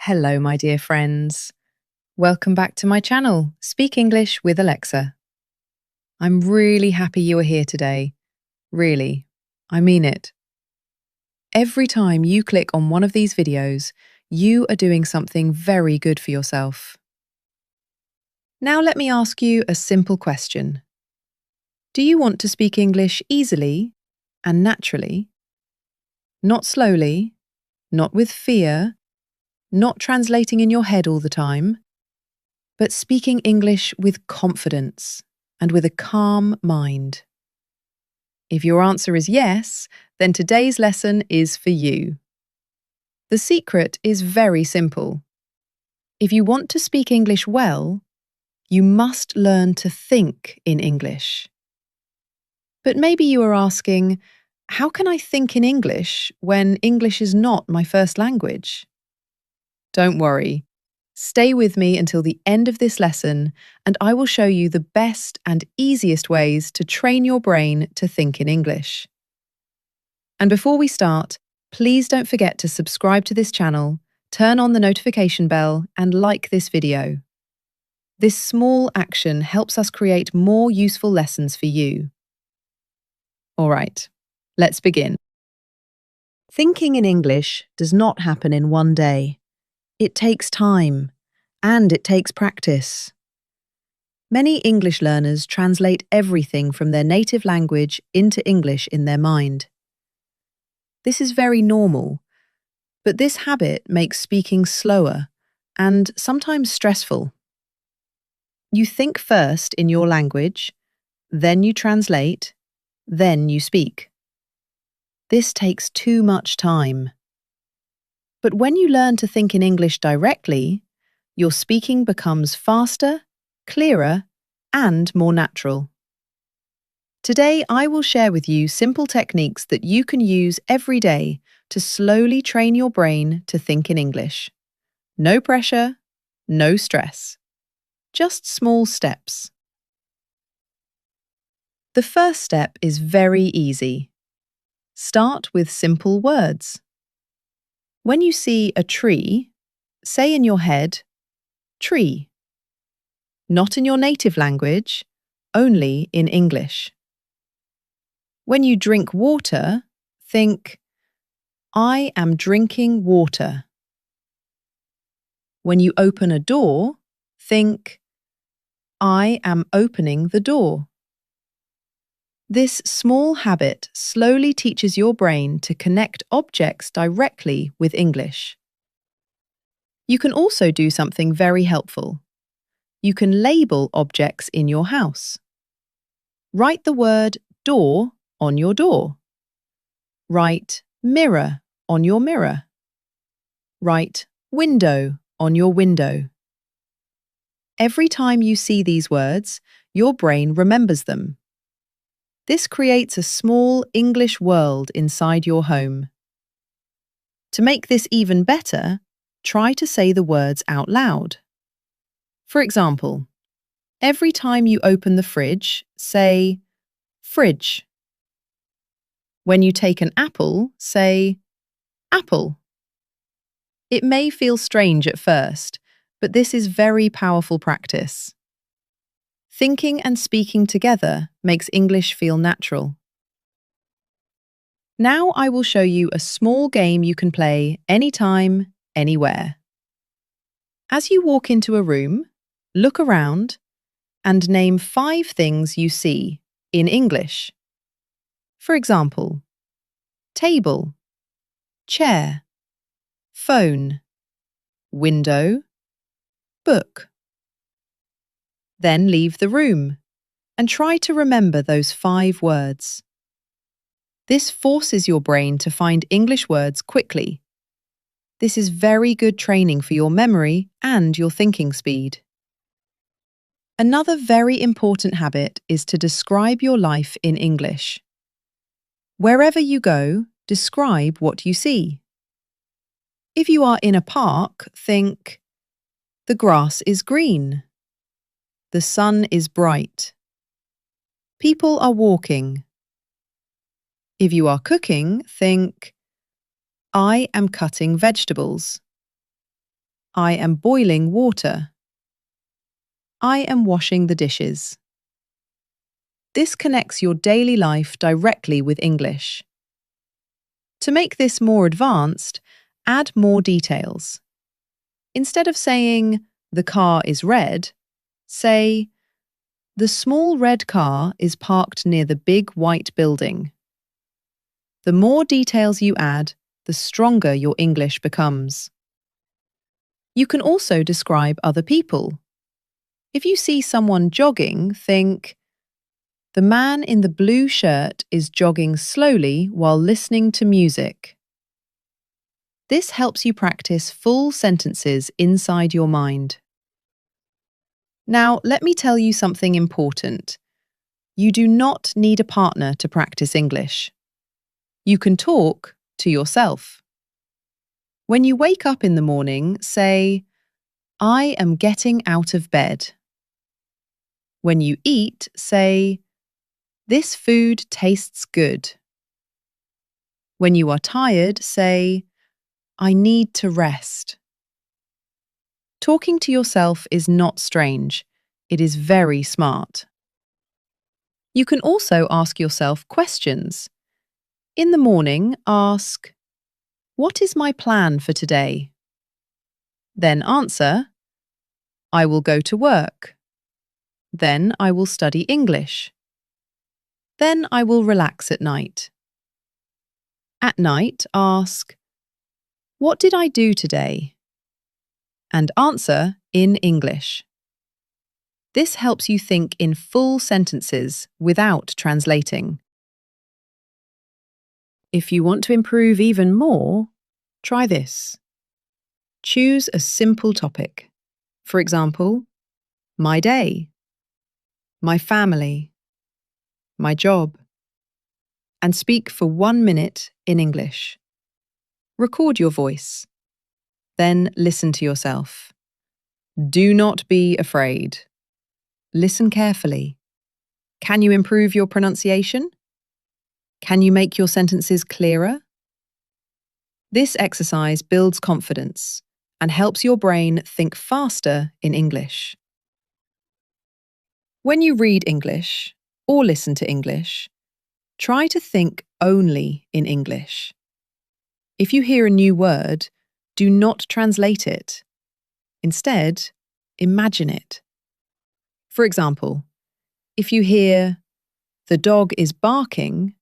Hello, my dear friends. Welcome back to my channel, Speak English with Alexa. I'm really happy you are here today. Really, I mean it. Every time you click on one of these videos, you are doing something very good for yourself. Now let me ask you a simple question. Do you want to speak English easily and naturally? Not slowly, not with fear, not translating in your head all the time, but speaking English with confidence and with a calm mind. If your answer is yes, then today's lesson is for you. The secret is very simple. If you want to speak English well, you must learn to think in English. But maybe you are asking, how can I think in English when English is not my first language? Don't worry. Stay with me until the end of this lesson, and I will show you the best and easiest ways to train your brain to think in English. And before we start, please don't forget to subscribe to this channel, turn on the notification bell, and like this video. This small action helps us create more useful lessons for you. All right, let's begin. Thinking in English does not happen in one day. It takes time, and it takes practice. Many English learners translate everything from their native language into English in their mind. This is very normal, but this habit makes speaking slower and sometimes stressful. You think first in your language, then you translate, then you speak. This takes too much time. But when you learn to think in English directly, your speaking becomes faster, clearer, and more natural. Today, I will share with you simple techniques that you can use every day to slowly train your brain to think in English. No pressure, no stress. Just small steps. The first step is very easy. Start with simple words. When you see a tree, say in your head, tree. Not in your native language, only in English. When you drink water, think, I am drinking water. When you open a door, think, I am opening the door. This small habit slowly teaches your brain to connect objects directly with English. You can also do something very helpful. You can label objects in your house. Write the word door on your door. Write mirror on your mirror. Write window on your window. Every time you see these words, your brain remembers them. This creates a small English world inside your home. To make this even better, try to say the words out loud. For example, every time you open the fridge, say, fridge. When you take an apple, say, apple. It may feel strange at first, but this is very powerful practice. Thinking and speaking together makes English feel natural. Now I will show you a small game you can play anytime, anywhere. As you walk into a room, look around and name 5 things you see in English. For example, table, chair, phone, window, book. Then leave the room and try to remember those 5 words. This forces your brain to find English words quickly. This is very good training for your memory and your thinking speed. Another very important habit is to describe your life in English. Wherever you go, describe what you see. If you are in a park, think, the grass is green. The sun is bright. People are walking. If you are cooking, think, I am cutting vegetables. I am boiling water. I am washing the dishes. This connects your daily life directly with English. To make this more advanced, add more details. Instead of saying, the car is red, say, the small red car is parked near the big white building. The more details you add, the stronger your English becomes. You can also describe other people. If you see someone jogging, think, the man in the blue shirt is jogging slowly while listening to music. This helps you practice full sentences inside your mind. Now, let me tell you something important. You do not need a partner to practice English. You can talk to yourself. When you wake up in the morning, say, I am getting out of bed. When you eat, say, this food tastes good. When you are tired, say, I need to rest. Talking to yourself is not strange. It is very smart. You can also ask yourself questions. In the morning, ask, what is my plan for today? Then answer, I will go to work. Then I will study English. Then I will relax at night. At night, ask, what did I do today? And answer in English. This helps you think in full sentences without translating. If you want to improve even more, try this. Choose a simple topic. For example, my day, my family, my job, and speak for 1 minute in English. Record your voice. Then listen to yourself. Do not be afraid. Listen carefully. Can you improve your pronunciation? Can you make your sentences clearer? This exercise builds confidence and helps your brain think faster in English. When you read English or listen to English, try to think only in English. If you hear a new word, do not translate it. Instead, imagine it. For example, if you hear, the dog is barking,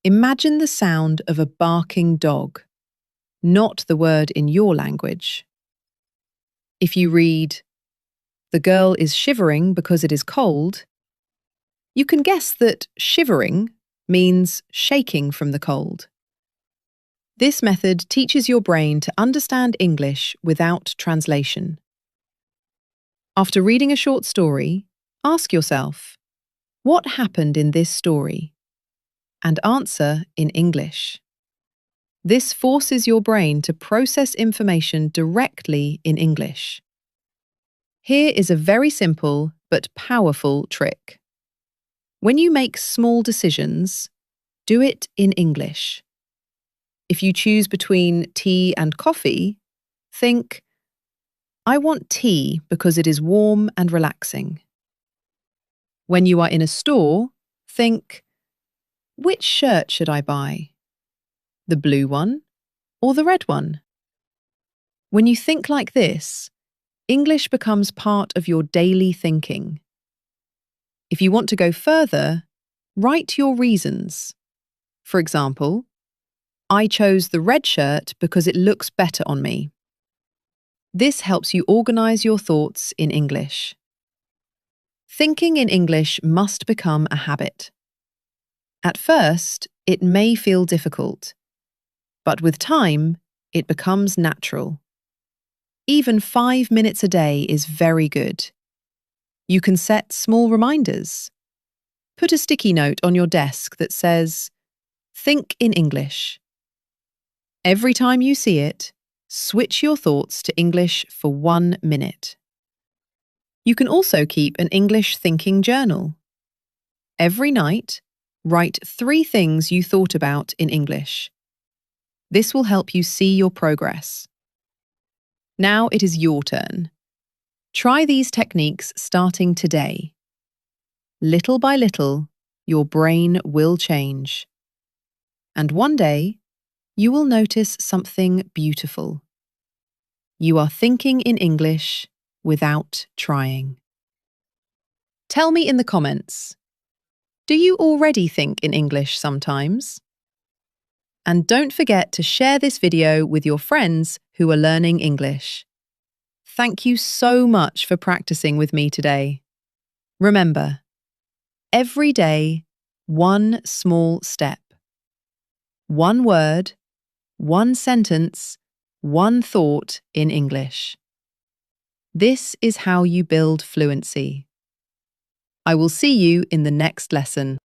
imagine the sound of a barking dog, not the word in your language. If you read, the girl is shivering because it is cold, you can guess that shivering means shaking from the cold. This method teaches your brain to understand English without translation. After reading a short story, ask yourself, what happened in this story? And answer in English. This forces your brain to process information directly in English. Here is a very simple but powerful trick. When you make small decisions, do it in English. If you choose between tea and coffee, think, I want tea because it is warm and relaxing. When you are in a store, think, which shirt should I buy? The blue one or the red one? When you think like this, English becomes part of your daily thinking. If you want to go further, write your reasons. For example, I chose the red shirt because it looks better on me. This helps you organize your thoughts in English. Thinking in English must become a habit. At first, it may feel difficult, but with time, it becomes natural. Even 5 minutes a day is very good. You can set small reminders. Put a sticky note on your desk that says, Think in English. Every time you see it, switch your thoughts to English for 1 minute. You can also keep an English thinking journal. Every night, write 3 things you thought about in English. This will help you see your progress. Now it is your turn. Try these techniques starting today. Little by little, your brain will change. And one day, you will notice something beautiful. You are thinking in English without trying. Tell me in the comments, do you already think in English sometimes? And don't forget to share this video with your friends who are learning English. Thank you so much for practicing with me today. Remember, every day, one small step. One word, one sentence, one thought in English. This is how you build fluency. I will see you in the next lesson.